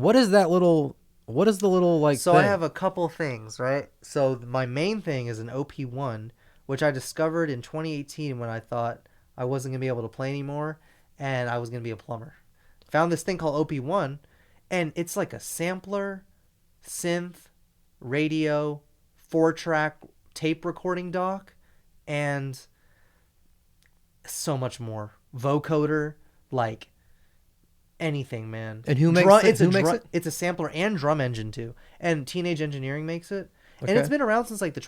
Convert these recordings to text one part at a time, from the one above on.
What is that little? What is the little like? So thing? I have a couple things, right? So my main thing is an OP-1, which I discovered in 2018 when I thought I wasn't gonna be able to play anymore, and I was gonna be a plumber. Found this thing called OP-1, and it's like a sampler, synth, radio, 4-track tape recording dock, and so much more. Vocoder, like anything, man. And who makes it? It's a sampler and drum engine too. And Teenage Engineering makes it. Okay. And it's been around since like the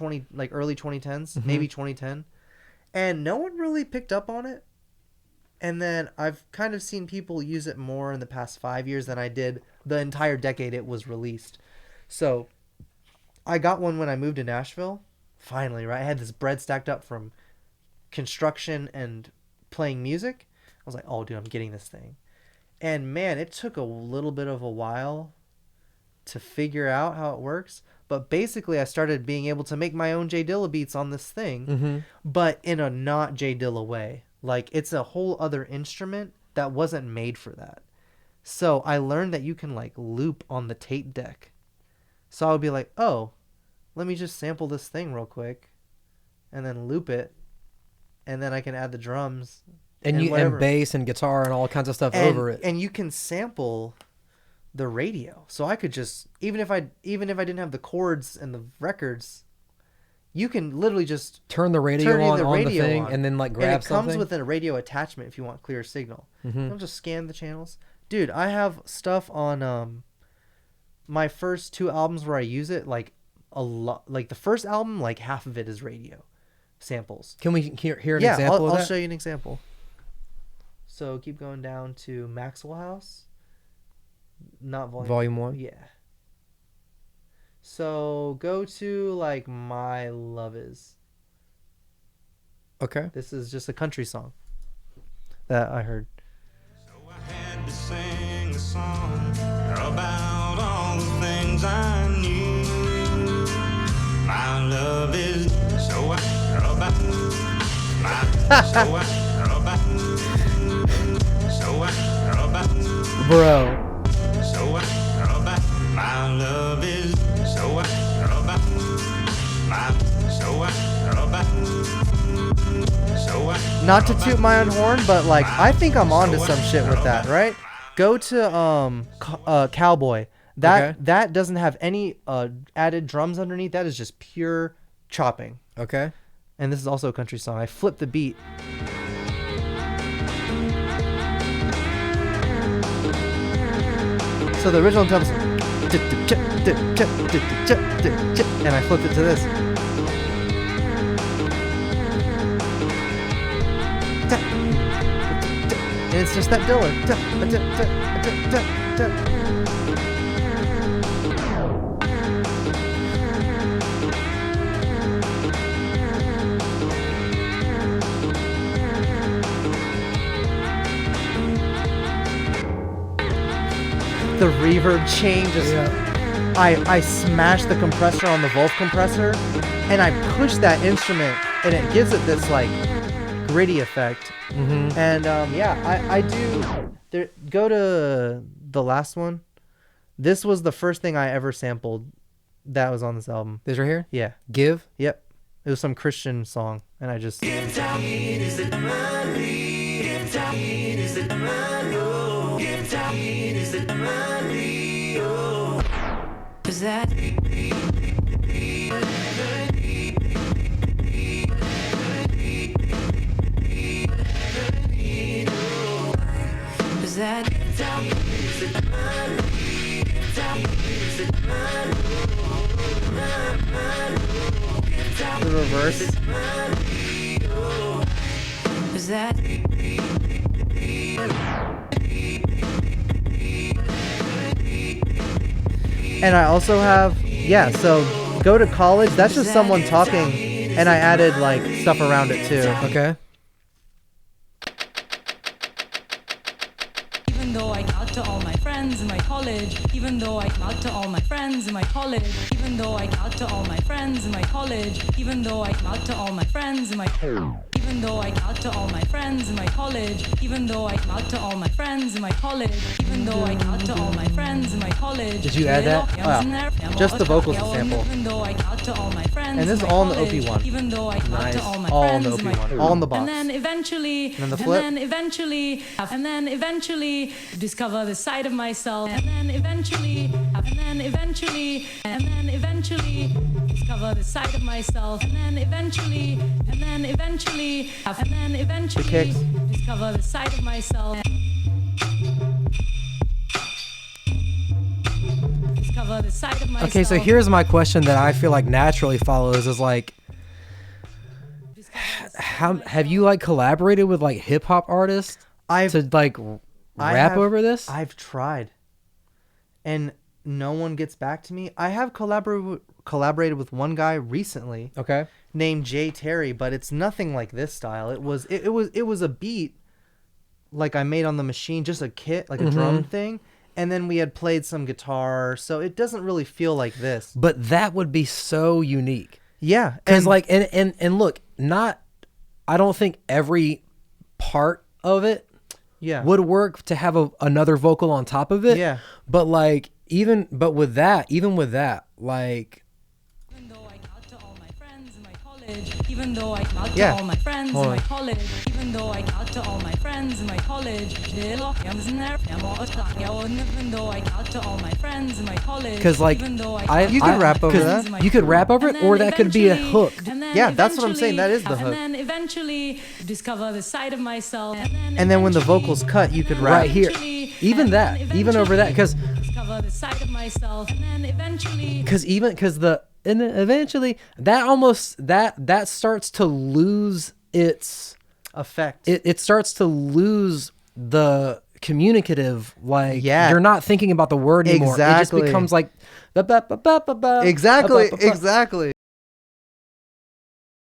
early 2010s, maybe 2010. And no one really picked up on it. And then I've kind of seen people use it more in the past 5 years than I did the entire decade it was released. So I got one when I moved to Nashville. Finally, right? I had this bread stacked up from construction and playing music. I was like, oh, dude, I'm getting this thing. And man, it took a little bit of a while to figure out how it works. But basically, I started being able to make my own J Dilla beats on this thing, but in a not J Dilla way. Like, it's a whole other instrument that wasn't made for that. So I learned that you can, like, loop on the tape deck. So I would be like, oh, let me just sample this thing real quick and then loop it. And then I can add the drums. And bass and guitar and all kinds of stuff over it. And you can sample the radio. So I could just, even if I didn't have the chords and the records, you can literally just turn the radio on the thing and then like grab something. And it comes with a radio attachment if you want clear signal. You'll just scan the channels. Dude, I have stuff on my first 2 albums where I use it like a lot. Like the first album, like half of it is radio samples. Can we hear an example of that? I'll show you an example. So keep going down to Maxxwellhouse. Not Volume 1? Yeah. So go to like My Love Is. Okay. This is just a country song that I heard. So I had to sing a song about all the things I knew. My love is so about Bro. My love is so Not to toot my own horn, but like I think I'm onto some shit with that, right? Go to Cowboy. That doesn't have any added drums underneath. That is just pure chopping. Okay. And this is also a country song. I flipped the beat. So the original drum is, and I flipped it to this. And it's just that Dilla. The reverb changes. I smashed the compressor on the Wolf compressor, and I pushed that instrument, and it gives it this like gritty effect. And I do. Go to the last one. This was the first thing I ever sampled that was on this album. This right here? Yeah. Give? Yep. It was some Christian song, and I just. Is that the reverse? Is that And I also have, so go to college. That's just someone talking, and I added like stuff around it too. Okay. even though I out to all my friends in my college, even though I out to all my friends in my college, even though I out to all my friends in my college, even though I out to all my friends in my even though I came out to all my friends in my college, even though I came out to all my friends in my college, even though I came out to all my friends in my college. Did you add that? Wow. Just the vocals to sample. Even though I came out to all my friends And this is in my all in the college, OP-1. even though I came out to all my All in friends the in my OP-1. All in the box. and then eventually, And then the flip. and then eventually discover the side of myself, and then eventually discover the side of myself, and then eventually kicks. discover the side of myself. Discover the side of myself. Okay, so here's my question that I feel like naturally follows is like, how have you like collaborated with like hip hop artists to like rap over this? I've tried, and no one gets back to me. I have collaborated with one guy recently. Okay. Named Jay Terry, but it's nothing like this style. It was a beat like I made on the machine, just a kit, like a drum thing, and then we had played some guitar, so it doesn't really feel like this. But that would be so unique. Yeah, Because and like and look, I don't think every part of it would work to have another vocal on top of it. Yeah. But like even with that, like Even though I came out to all my friends in my college, even though I came out to Yeah. all my friends Hold in on. my college, even though I came out to all my friends in my college, even though I came out to all my friends in my college, because like even though I You could rap over 'cause that. you could rap over it, or that could be a hook. Yeah, that's what I'm saying. That is the hook. And then eventually discover the side of myself. And then when the vocals cut, you could rap. Right here. Even that, even over that, because discover the side of myself, and then eventually eventually that starts to lose its Effect. it starts to lose the communicative, like Yeah. you're not thinking about the word anymore. It just Exactly. becomes like Exactly.